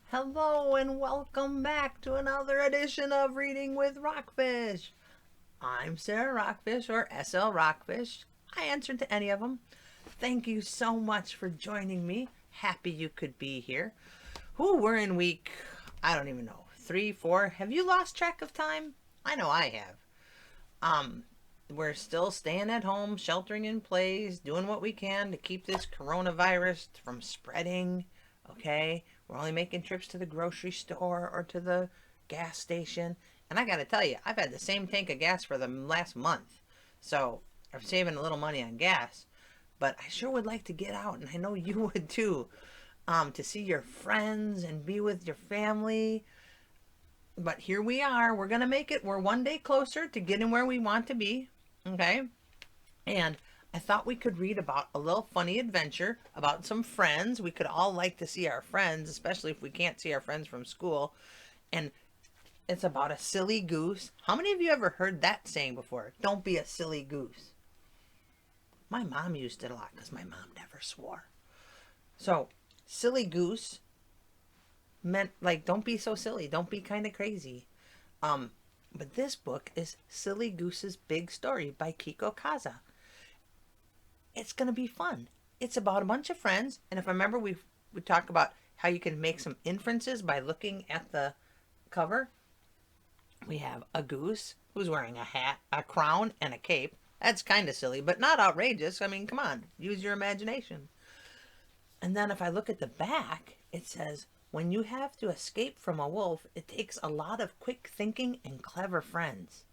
Hello and welcome back to another edition of Reading with Rockfish. I'm Sarah Rockfish or SL Rockfish. I answered to any of them. Thank you so much for joining me. Happy you could be here. We're in week, I don't even know, 3, 4. Have you lost track of time? I know I have. We're still staying at home, sheltering in place, doing what we can to keep this coronavirus from spreading. Okay? We're only making trips to the grocery store or to the gas station. And I gotta tell you, I've had the same tank of gas for the last month. So I'm saving a little money on gas. But I sure would like to get out, and I know you would too, to see your friends and be with your family. But here we are. We're going to make it. We're one day closer to getting where we want to be. Okay? And I thought we could read about a little funny adventure about some friends. We could all like to see our friends, especially if we can't see our friends from school. And it's about a silly goose. How many of you ever heard that saying before? Don't be a silly goose. My mom used it a lot because my mom never swore. So, silly goose meant like don't be so silly, don't be kind of crazy. But this book is Silly Goose's Big Story by Keiko Kasza. It's gonna be fun. It's about a bunch of friends, and if I remember, we talked about how you can make some inferences by looking at the cover. We have a goose who's wearing a hat, a crown, and a cape. That's kind of silly, but not outrageous. I mean, come on, use your imagination. And then if I look at the back, it says, when you have to escape from a wolf, it takes a lot of quick thinking and clever friends.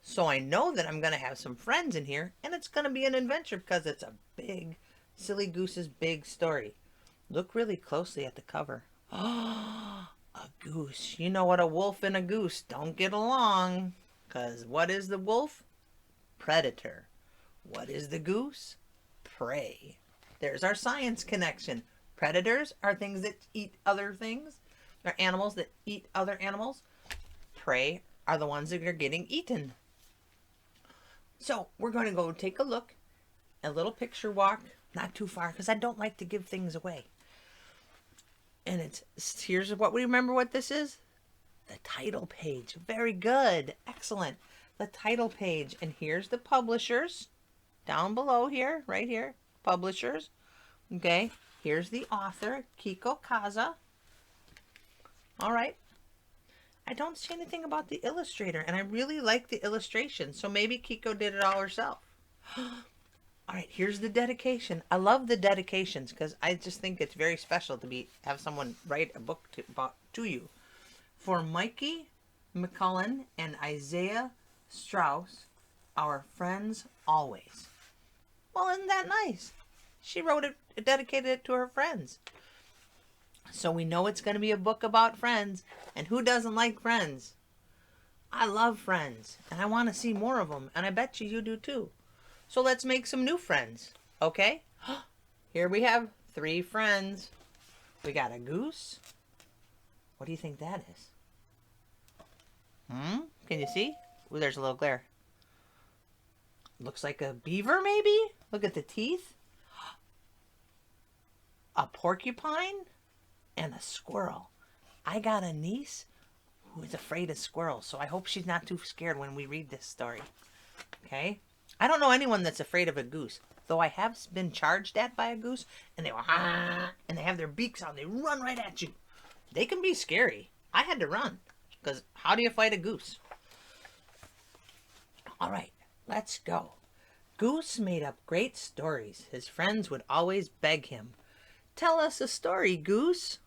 So I know that I'm going to have some friends in here, and it's going to be an adventure because it's a big, Silly Goose's Big Story. Look really closely at the cover. Oh, a goose. You know what a wolf and a goose don't get along. Because what is the wolf? Predator. What is the goose? Prey. There's our science connection. Predators are things that eat other things. They're animals that eat other animals. Prey are the ones that are getting eaten. So we're going to go take a look, a little picture walk, not too far, because I don't like to give things away. And here's what we remember what this is. The title page. Very good. Excellent. The title page. And here's the publishers. Down below here, right here. Publishers. Okay. Here's the author, Keiko Kasza. All right. I don't see anything about the illustrator, and I really like the illustration, so maybe Keiko did it all herself. All right, here's the dedication. I love the dedications because I just think it's very special to have someone write a book to you. For Mikey McCullen and Isaiah Strauss, our friends always. Well, isn't that nice? She wrote it, dedicated it to her friends. So we know it's going to be a book about friends. And who doesn't like friends? I love friends. And I want to see more of them. And I bet you do too. So let's make some new friends. Okay? Here we have 3 friends. We got a goose. What do you think that is? Can you see? Ooh, there's a little glare. Looks like a beaver, maybe? Look at the teeth. A porcupine and a squirrel. I got a niece who is afraid of squirrels, so I hope she's not too scared when we read this story. Okay? I don't know anyone that's afraid of a goose, though I have been charged at by a goose, and they go, ah, and they have their beaks out, and they run right at you. They can be scary. I had to run, because how do you fight a goose? All right, let's go. Goose made up great stories. His friends would always beg him, tell us a story, Goose.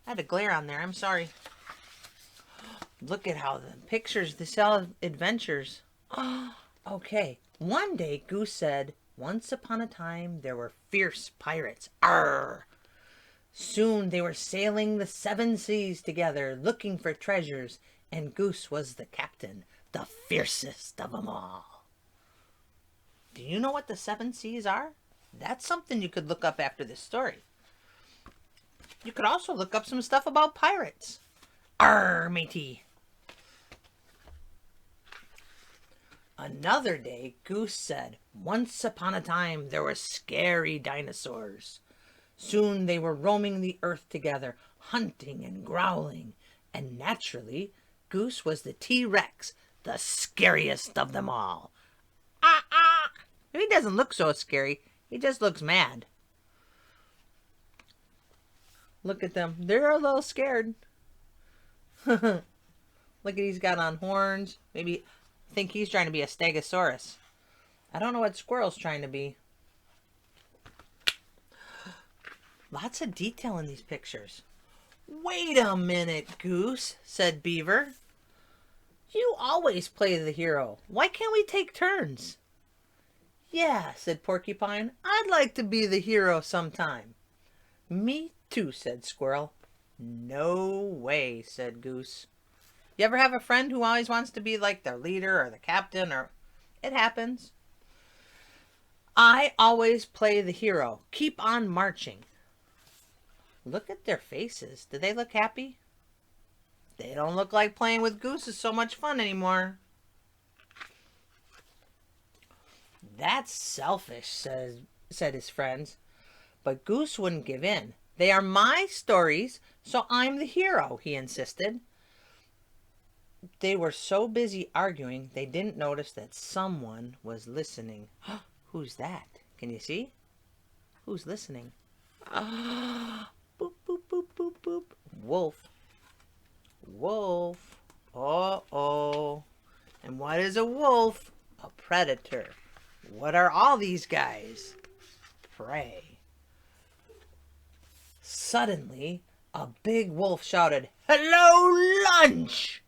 I had a glare on there. I'm sorry. Look at how the pictures, they sell adventures. Okay. One day, Goose said, once upon a time, there were fierce pirates. Arr! Soon they were sailing the 7 seas together, looking for treasures, and Goose was the captain, the fiercest of them all. Do you know what the 7 seas are? That's something you could look up after this story. You could also look up some stuff about pirates. Arr, matey. Another day, Goose said, once upon a time there were scary dinosaurs. Soon they were roaming the earth together, hunting and growling. And naturally, Goose was the T-Rex, the scariest of them all. Ah, ah! He doesn't look so scary. He just looks mad. Look at them. They're a little scared. Look at he's got on horns. Maybe think he's trying to be a stegosaurus. I don't know what squirrel's trying to be. Lots of detail in these pictures. Wait a minute, Goose, said Beaver. You always play the hero. Why can't we take turns? Yeah, said Porcupine. I'd like to be the hero sometime. Me too, said Squirrel. No way, said Goose. You ever have a friend who always wants to be like the leader or the captain or... It happens. I always play the hero. Keep on marching. Look at their faces. Do they look happy? They don't look like playing with Goose is so much fun anymore. That's selfish, said his friends. But Goose wouldn't give in. They are my stories, so I'm the hero, he insisted. They were so busy arguing, they didn't notice that someone was listening. Who's that? Can you see? Who's listening? Boop, boop, boop, boop, boop. Wolf. Wolf. Uh-oh. And what is a wolf? A predator. What are all these guys? Prey. Suddenly, a big wolf shouted, "Hello, lunch!"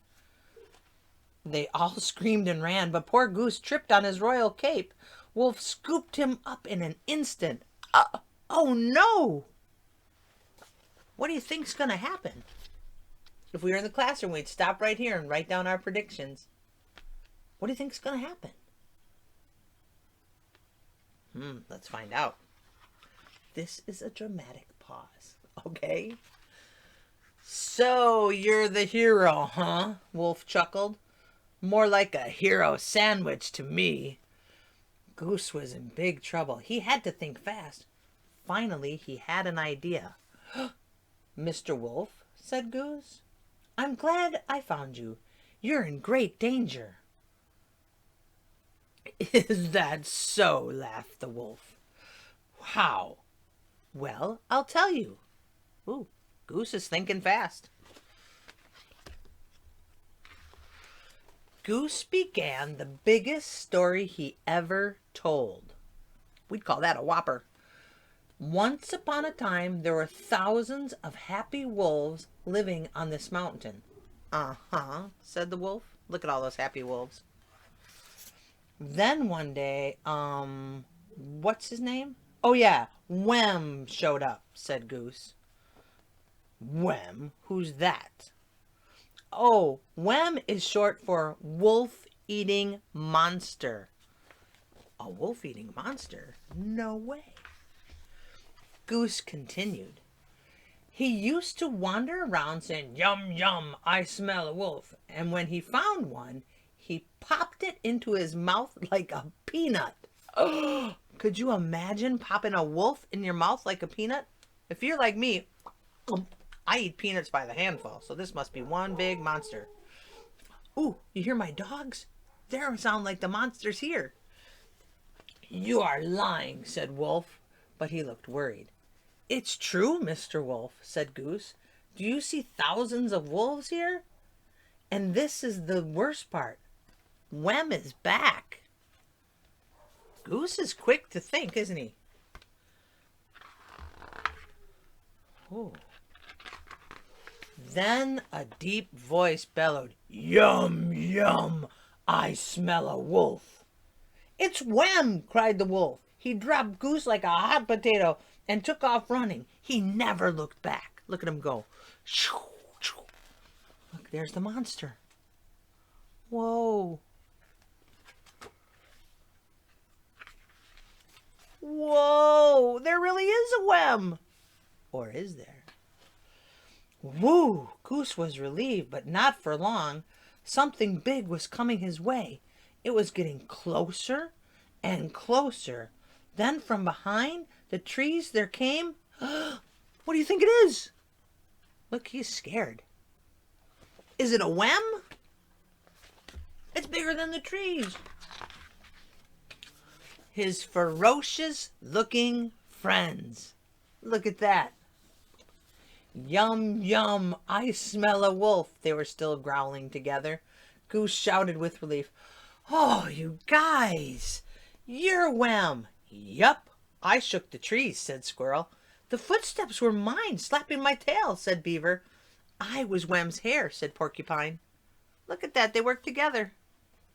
They all screamed and ran, but poor Goose tripped on his royal cape. Wolf scooped him up in an instant. Oh no! What do you think's going to happen? If we were in the classroom, we'd stop right here and write down our predictions. What do you think's going to happen? Let's find out. This is a dramatic pause, okay? So, you're the hero, huh? Wolf chuckled. More like a hero sandwich to me. Goose was in big trouble. He had to think fast. Finally, he had an idea. Mr. Wolf, said Goose, I'm glad I found you. You're in great danger. Is that so? Laughed the wolf. How? Well, I'll tell you. Ooh, Goose is thinking fast. Goose began the biggest story he ever told. We'd call that a whopper. Once upon a time, there were thousands of happy wolves living on this mountain. Uh-huh, said the wolf. Look at all those happy wolves. Then one day, what's his name? Oh yeah, Wem showed up, said Goose. Wem? Who's that? Oh, Wem is short for wolf-eating monster. A wolf-eating monster? No way. Goose continued. He used to wander around saying, "Yum, yum, I smell a wolf." And when he found one, he popped it into his mouth like a peanut. Oh, could you imagine popping a wolf in your mouth like a peanut? If you're like me, I eat peanuts by the handful, so this must be one big monster. Ooh, you hear my dogs? They sound like the monsters here. You are lying, said Wolf, but he looked worried. It's true, Mr. Wolf, said Goose. Do you see thousands of wolves here? And this is the worst part. Wem is back. Goose is quick to think, isn't he? Ooh. Then a deep voice bellowed, "Yum, yum, I smell a wolf." "It's Wem!" cried the wolf. He dropped Goose like a hot potato and took off running. He never looked back. Look at him go. Look, there's the monster. Whoa. Whoa, there really is a Wem. Or is there? Woo! Goose was relieved, but not for long. Something big was coming his way. It was getting closer and closer. Then from behind the trees there came What do you think it is? Look, he's scared. Is it a wem? It's bigger than the trees. His ferocious looking friends. Look at that. Yum, yum, I smell a wolf. They were still growling together. Goose shouted with relief. Oh, you guys. You're Wham. Yup, I shook the trees, said Squirrel. The footsteps were mine, slapping my tail, said Beaver. I was Wham's hair, said Porcupine. Look at that, they worked together.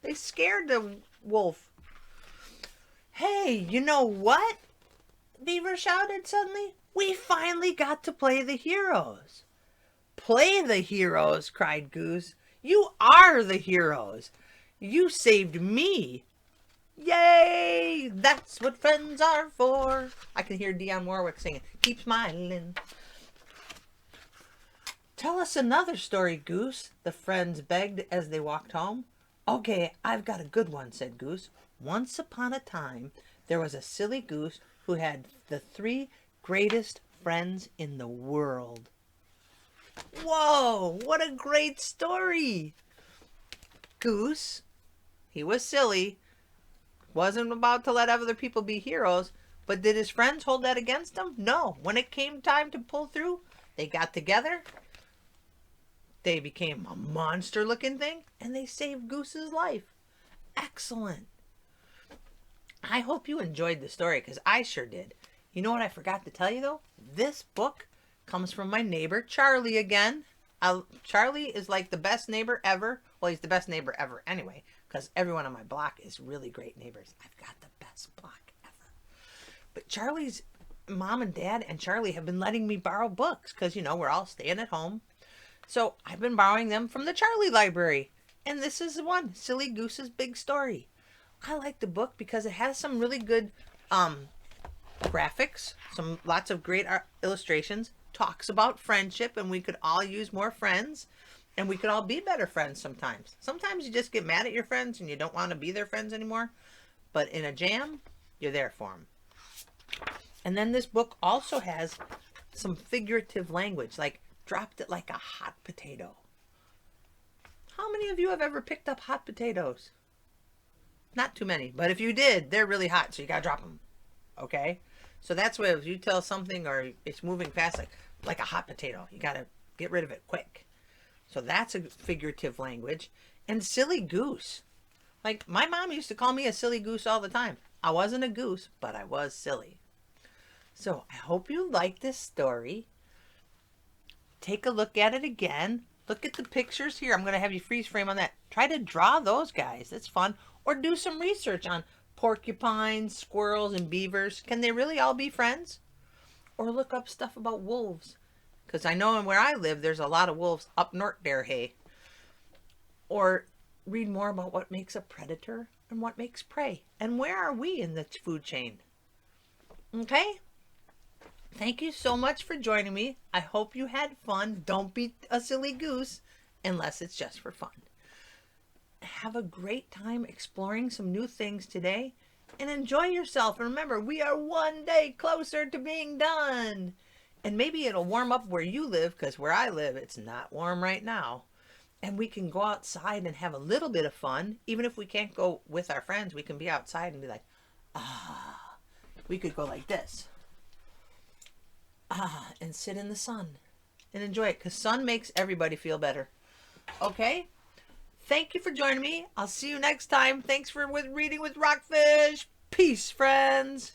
They scared the wolf. Hey, you know what? Beaver shouted suddenly. We finally got to play the heroes. Play the heroes, cried Goose. You are the heroes. You saved me. Yay! That's what friends are for. I can hear Dionne Warwick singing. Keep smiling. Tell us another story, Goose, the friends begged as they walked home. Okay, I've got a good one, said Goose. Once upon a time, there was a silly goose who had the 3 greatest friends in the world. Whoa, what a great story. Goose, he was silly, wasn't about to let other people be heroes, but did his friends hold that against him? No. When it came time to pull through, they got together, they became a monster-looking thing, and they saved Goose's life. Excellent. I hope you enjoyed the story, because I sure did. You know what I forgot to tell you, though? This book comes from my neighbor, Charlie, again. Charlie is like the best neighbor ever. Well, he's the best neighbor ever anyway, because everyone on my block is really great neighbors. I've got the best block ever. But Charlie's mom and dad and Charlie have been letting me borrow books, because, you know, we're all staying at home. So I've been borrowing them from the Charlie library. And this is one, Silly Goose's Big Story. I like the book because it has some really good graphics, lots of great illustrations, talks about friendship, and we could all use more friends, and we could all be better friends sometimes. Sometimes you just get mad at your friends and you don't want to be their friends anymore. But in a jam, you're there for them. And then this book also has some figurative language, like dropped it like a hot potato. How many of you have ever picked up hot potatoes? Not too many, but if you did, they're really hot, so you gotta drop them. Okay? So that's where if you tell something or it's moving fast, like a hot potato, you gotta get rid of it quick. So that's a figurative language. And silly goose. Like, my mom used to call me a silly goose all the time. I wasn't a goose, but I was silly. So I hope you like this story. Take a look at it again. Look at the pictures here. I'm going to have you freeze frame on that. Try to draw those guys. It's fun. Or do some research on porcupines, squirrels, and beavers. Can they really all be friends? Or look up stuff about wolves. Because I know where I live, there's a lot of wolves up north there, hey. Or read more about what makes a predator and what makes prey. And where are we in the food chain? Okay? Thank you so much for joining me. I hope you had fun. Don't be a silly goose unless it's just for fun. Have a great time exploring some new things today and enjoy yourself. And remember, we are one day closer to being done. And maybe it'll warm up where you live, because where I live, it's not warm right now. And we can go outside and have a little bit of fun. Even if we can't go with our friends, we can be outside and be like, ah. We could go like this. And sit in the sun and enjoy it, because sun makes everybody feel better. Okay? Thank you for joining me. I'll see you next time. Thanks for reading with Rockfish. Peace, friends.